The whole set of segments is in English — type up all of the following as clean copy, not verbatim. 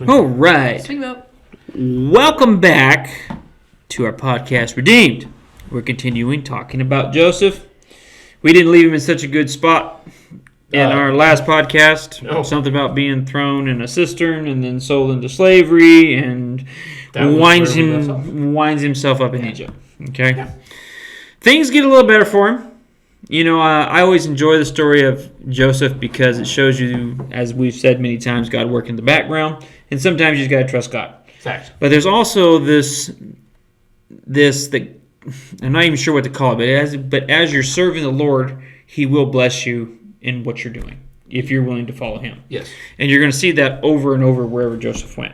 All right. Swing vote. Welcome back to our podcast, Redeemed. We're continuing talking about Joseph. We didn't leave him in such a good spot in our last podcast. No. Something about being thrown in a cistern and then sold into slavery and winds himself up in Egypt. Okay? Yeah. Things get a little better for him. You know, I always enjoy the story of Joseph because it shows you, as we've said many times, God working in the background. And sometimes you just got to trust God. Fact. But there's also this that I'm not even sure what to call it, but as you're serving the Lord, He will bless you in what you're doing if you're willing to follow Him. Yes. And you're going to see that over and over wherever Joseph went,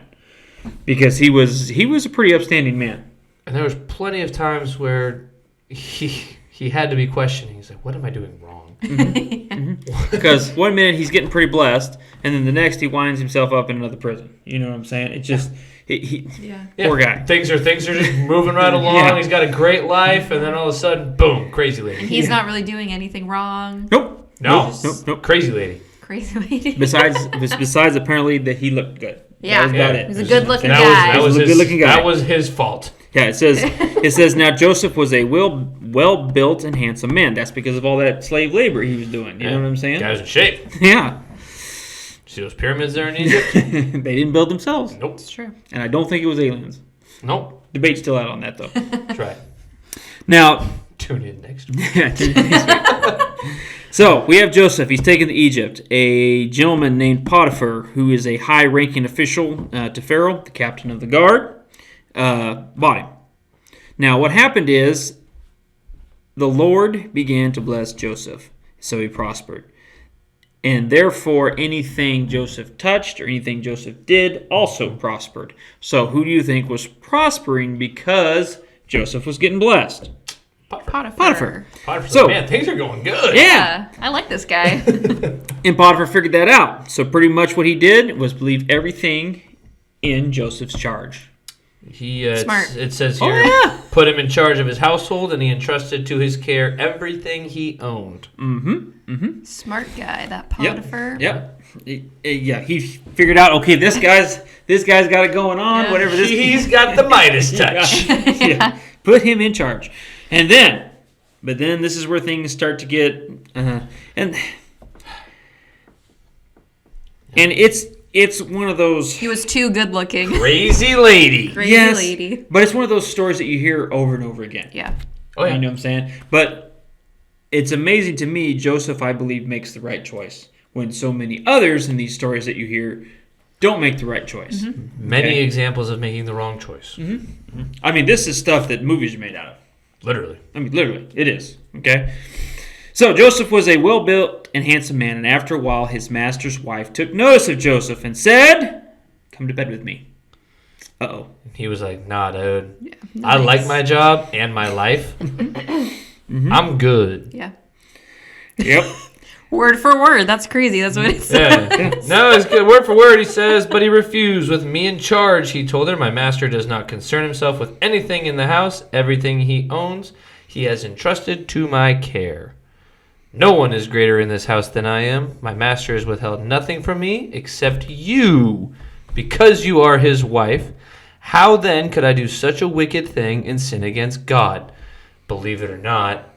because he was a pretty upstanding man. And there was plenty of times where he had to be questioning. He's like, "What am I doing wrong?" Because one minute he's getting pretty blessed, and then the next he winds himself up in another prison. You know what I'm saying? It just poor guy. Things are just moving right along. Yeah. He's got a great life, and then all of a sudden, boom, crazy lady. And he's not really doing anything wrong. Nope. Nope. Crazy lady. Crazy lady. Besides apparently that he looked good. Yeah. That was about it. He's a good-looking guy. That was He's a good-looking guy. That was his fault. Yeah, it says now Joseph was a well-built and handsome man. That's because of all that slave labor he was doing. You know what I'm saying? Guy was in shape. Yeah. See those pyramids there in Egypt? They didn't build themselves. Nope. It's true. And I don't think it was aliens. Nope. Debate's still out on that, though. That's right. Now, Tune in next week. so we have Joseph. He's taken to Egypt. A gentleman named Potiphar, who is a high-ranking official to Pharaoh, the captain of the guard, bought him. Now, what happened is the Lord began to bless Joseph, so he prospered. And therefore, anything Joseph touched or anything Joseph did also prospered. So who do you think was prospering because Joseph was getting blessed? Potiphar. So, man, things are going good. Yeah. I like this guy. And Potiphar figured that out. So pretty much what he did was believe everything in Joseph's charge. He Smart. It says here, put him in charge of his household, and he entrusted to his care everything he owned. Smart guy, that Potiphar. Yep. He figured out, okay, this guy's got it going on, Yeah. whatever this He's got the Midas touch. yeah. Put him in charge. And then this is where things start to get and it's one of those He was too good looking. Crazy lady. Crazy yes, lady. but it's one of those stories that you hear over and over again. Yeah. Oh, yeah. You know what I'm saying? But it's amazing to me, Joseph, I believe, makes the right choice when so many others in these stories that you hear don't make the right choice. Many examples of making the wrong choice. I mean, this is stuff that movies are made out of. Literally. I mean, literally, it is. Okay? So, Joseph was a well-built and handsome man, and after a while, his master's wife took notice of Joseph and said, "Come to bed with me." Uh-oh. He was like, nah, dude. Yeah. I Nice. like my job and my life. I'm good. Yeah. Yep. Word for word. That's crazy. That's what it said. Yeah. No, it's good. Word for word, he says, but he refused. With me in charge, he told her, my master does not concern himself with anything in the house. Everything he owns, he has entrusted to my care. No one is greater in this house than I am. My master has withheld nothing from me except you, because you are his wife. How then could I do such a wicked thing and sin against God? Believe it or not,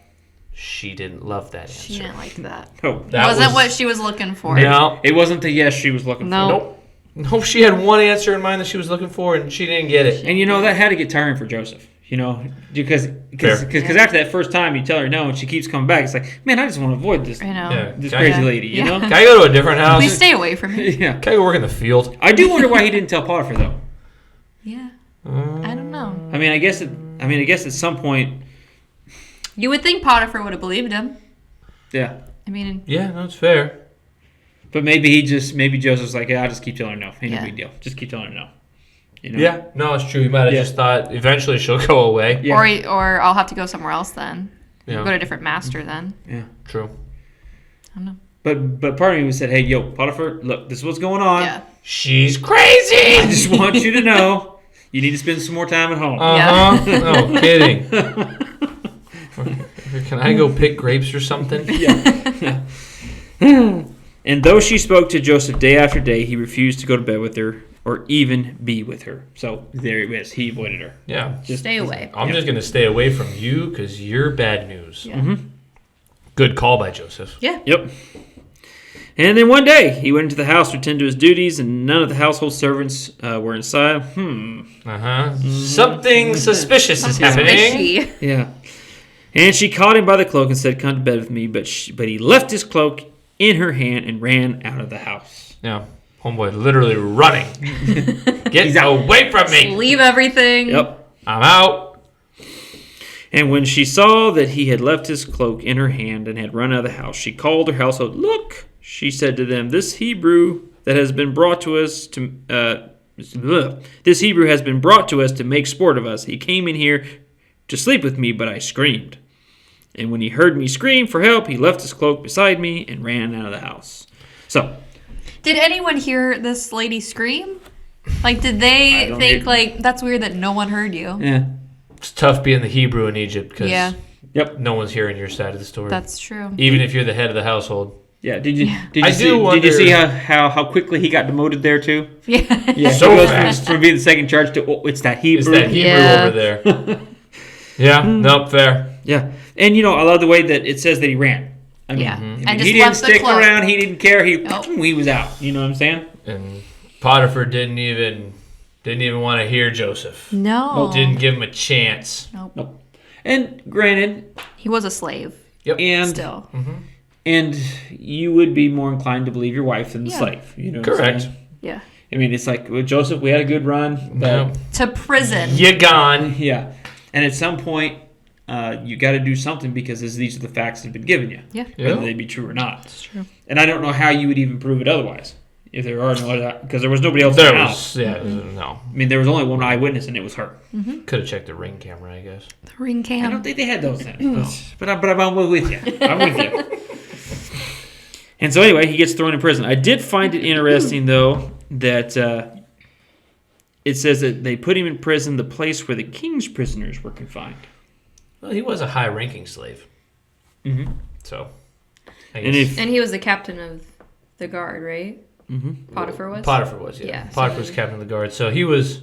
she didn't love that answer. She didn't like that. Oh, That Wasn't was- what she was looking for. No. it wasn't the yes she was looking No. for. Nope. She had one answer in mind that she was looking for, and she didn't get it. And you know, that had to get tiring for Joseph. You know, because Fair. after that first time you tell her no and she keeps coming back, it's like, man, I just want to avoid this I know. Yeah. this Can crazy I, lady, you Yeah. know? can I go to a different house? Please stay away from me. Yeah. Can I go work in the field? I do wonder why he didn't tell Potiphar though. Yeah. I don't know. I mean, I guess at some point, You would think Potiphar would have believed him. yeah. I mean, Yeah, no, it's fair. But maybe Joseph's like, yeah, I'll just keep telling her no. Ain't Yeah. no big deal. Just keep telling her no. You know? Yeah, no, it's true. You might have Yeah. just thought eventually she'll go away. Yeah. or I'll have to go somewhere else then. Yeah. Go to a different master then. Yeah. True. I don't know. But part of me said, hey, yo, Potiphar, look, this is what's going on. Yeah. She's crazy. I just want you to know you need to spend some more time at home. No kidding. Can I go pick grapes or something? And though she spoke to Joseph day after day, he refused to go to bed with her. or even be with her. So there it is. He avoided her. Yeah. Stay away. I'm just going to stay away from you because you're bad news. Yeah. Good call by Joseph. Yeah. Yep. And then one day, he went into the house to attend to his duties, and none of the household servants were inside. Something suspicious is happening. Fishy. Yeah. And she caught him by the cloak and said, "Come to bed with me." But he left his cloak in her hand and ran out of the house. Yeah. Homeboy literally running. Get away from me. Leave everything. Yep. I'm out. And when she saw that he had left his cloak in her hand and had run out of the house, she called her household. "Look," she said to them, "this Hebrew has been brought to us to make sport of us. He came in here to sleep with me, but I screamed. And when he heard me scream for help, he left his cloak beside me and ran out of the house." So, Did anyone hear this lady scream? Like, did they don't think, hear- like, that's weird that no one heard you? yeah. It's tough being the Hebrew in Egypt because Yep. no one's hearing your side of the story. That's true. Even if you're the head of the household. Yeah. Did you I see, do did you wonder- see how quickly he got demoted there too? Yeah. Yeah. So he goes fast. from being the second charge to it's that Hebrew. It's that Hebrew Yeah. over there. Yeah, nope, fair. Yeah. And I love the way that it says that he ran. I mean, Yeah. I mean, And just he didn't left the stick cloak. around. He didn't care. Nope. He was out. You know what I'm saying? And Potiphar didn't even want to hear Joseph. No. Didn't give him a chance. Nope. And granted, He was a slave. and Still. and you would be more inclined to believe your wife than the Yeah. slave. You know what I'm Correct. saying? Yeah. I mean, it's like with Joseph, we had a good run, but No. To prison. You gone. yeah. And at some point, you got to do something because these are the facts that have been given you, Yeah. whether Yeah. they be true or not. That's true. And I don't know how you would even prove it otherwise if there are no other, because there was nobody else in There the house. was, no. I mean, there was only one eyewitness, and it was her. Could have checked the ring camera, I guess. The ring I cam. don't think they had those then. But I'm with you. I'm with you. And so anyway, he gets thrown in prison. I did find it interesting, though, that it says that they put him in prison, the place where the king's prisoners were confined. Well, he was a high-ranking slave. Mm-hmm. So, I And guess if And he was the captain of the guard, right? Potiphar was? Potiphar was, yeah. Yeah, Potiphar so- was captain of the guard. So he was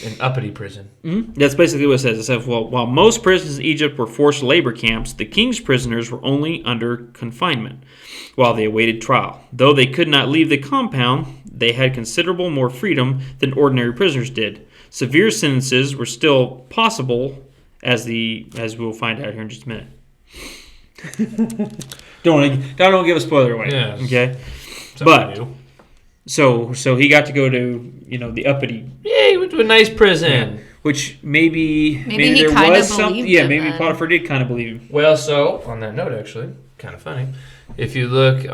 in uppity prison. that's basically what it says. It says, well, while most prisons in Egypt were forced labor camps, the king's prisoners were only under confinement while they awaited trial. Though they could not leave the compound, they had considerable more freedom than ordinary prisoners did. Severe sentences were still possible, as we'll find out here in just a minute. don't give a spoiler away. Yeah. Okay. Something But new. so he got to go to the uppity, Yeah, he went to a nice prison. which maybe he there kinda was something. believed Yeah, him maybe then. Potiphar did kind of believe him. Well, so on that note, actually, kind of funny. If you look,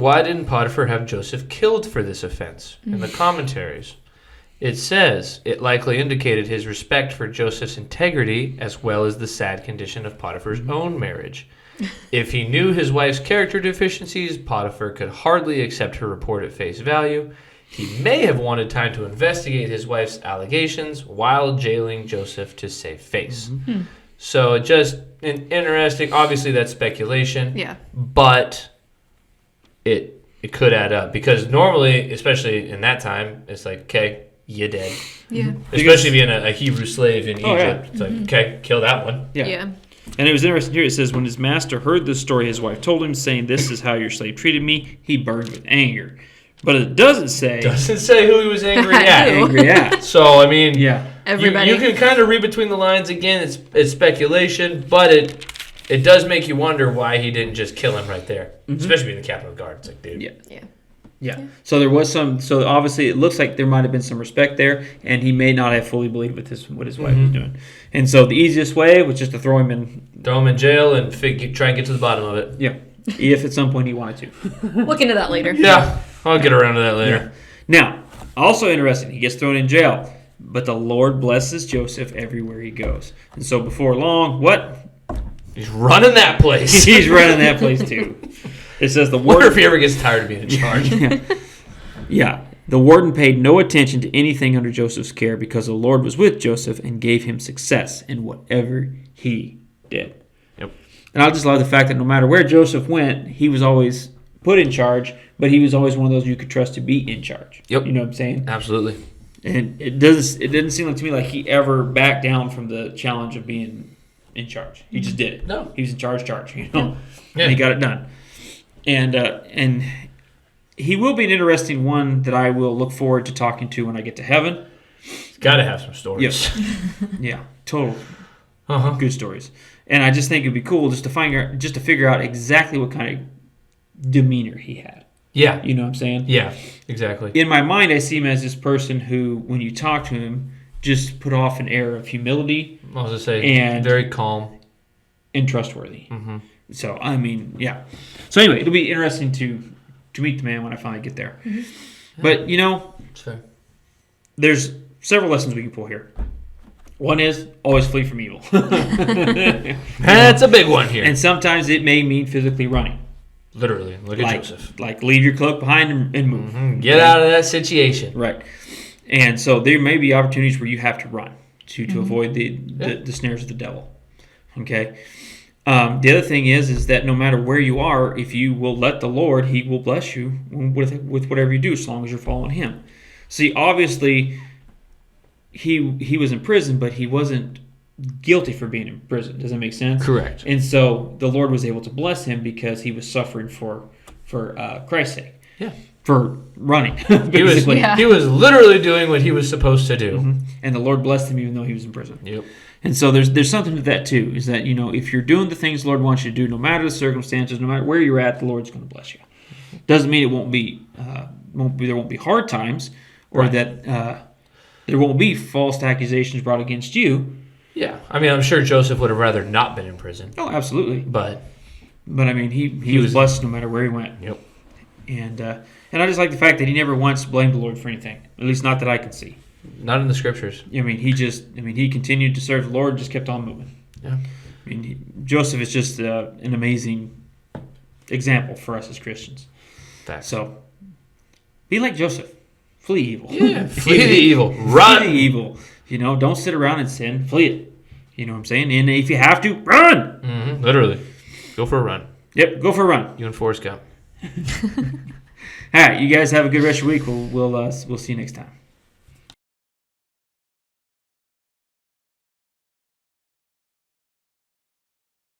why didn't Potiphar have Joseph killed for this offense? In the commentaries, it says it likely indicated his respect for Joseph's integrity as well as the sad condition of Potiphar's own marriage. If he knew his wife's character deficiencies, Potiphar could hardly accept her report at face value. He may have wanted time to investigate his wife's allegations while jailing Joseph to save face. So just interesting. Obviously, that's speculation. Yeah. But it could add up because normally, especially in that time, it's like, okay, you're dead. Yeah. Especially being a Hebrew slave in Oh, yeah. Egypt, it's like, okay, kill that one. Yeah. And it was interesting here. It says, when his master heard this story, his wife told him, saying, "This is how your slave treated me." He burned with anger. But it doesn't say Doesn't say who he was angry at. Ew. angry at. So I mean, Yeah. Everybody. You can kind of read between the lines. Again, it's speculation, but it does make you wonder why he didn't just kill him right there, especially being the captain of the guard. It's like, dude, Yeah. Yeah. Yeah. So there was some. So obviously, it looks like there might have been some respect there, and he may not have fully believed what his wife was doing. And so the easiest way was just to throw him in. throw him in jail and try and get to the bottom of it. Yeah. If at some point he wanted to. Look into that later. Yeah, I'll get around to that later. Now, also interesting, he gets thrown in jail, but the Lord blesses Joseph everywhere he goes. And so before long, what? He's running that place. He's running that place too. It says the Wonder warden. if he ever gets tired of being in charge. Yeah. The warden paid no attention to anything under Joseph's care because the Lord was with Joseph and gave him success in whatever he did. Yep. And I just love the fact that no matter where Joseph went, he was always put in charge, but he was always one of those you could trust to be in charge. Yep. You know what I'm saying? Absolutely. And it didn't seem like to me like he ever backed down from the challenge of being in charge. He just did it. No. He was in charge, you know. Yeah. And he got it done. And he will be an interesting one that I will look forward to talking to when I get to heaven. He's got to have some stories. Yes. Yeah, total Uh-huh. good stories. And I just think it'd be cool just to figure out exactly what kind of demeanor he had. Yeah. You know what I'm saying? Yeah, exactly. In my mind, I see him as this person who, when you talk to him, just put off an air of humility I was going to say, and very calm. and trustworthy. Mm-hmm. So, I mean, yeah. So, anyway, it'll be interesting to meet the man when I finally get there. Mm-hmm. But, you know, That's fair. there's several lessons we can pull here. One is always flee from evil. That's a big one here. And sometimes it may mean physically running. Literally. Look at Joseph. Like leave your cloak behind and move. Mm-hmm. Get out of that situation. Right. And so there may be opportunities where you have to run to avoid the snares of the devil. Okay. The other thing is that no matter where you are, if you will let the Lord, He will bless you with whatever you do, as long as you're following Him. See, obviously, he was in prison, but he wasn't guilty for being in prison. Does that make sense? Correct. And so the Lord was able to bless him because he was suffering for Christ's sake. Yeah. For running, basically. He was literally doing what he was supposed to do. Mm-hmm. And the Lord blessed him even though he was in prison. Yep. And so there's something to that too, is that, you know, if you're doing the things the Lord wants you to do, no matter the circumstances, no matter where you're at, the Lord's going to bless you. Doesn't mean it won't be there won't be hard times, or Right. that there won't be false accusations brought against you. Yeah. I mean, I'm sure Joseph would have rather not been in prison. Oh, absolutely. But I mean, he was blessed no matter where he went. Yep. And I just like the fact that he never once blamed the Lord for anything. At least not that I can see. Not in the scriptures. I mean, he continued to serve the Lord, just kept on moving. Yeah. I mean, Joseph is just an amazing example for us as Christians. Facts. So, be like Joseph. Flee evil. Yeah. Flee the evil. Run. Flee the evil. You know, don't sit around and sin. Flee it. You know what I'm saying? And if you have to, run. Mm-hmm. Literally. Go for a run. Yep, go for a run. You and Forrest Gump. All right, you guys have a good rest of your week. We'll see you next time.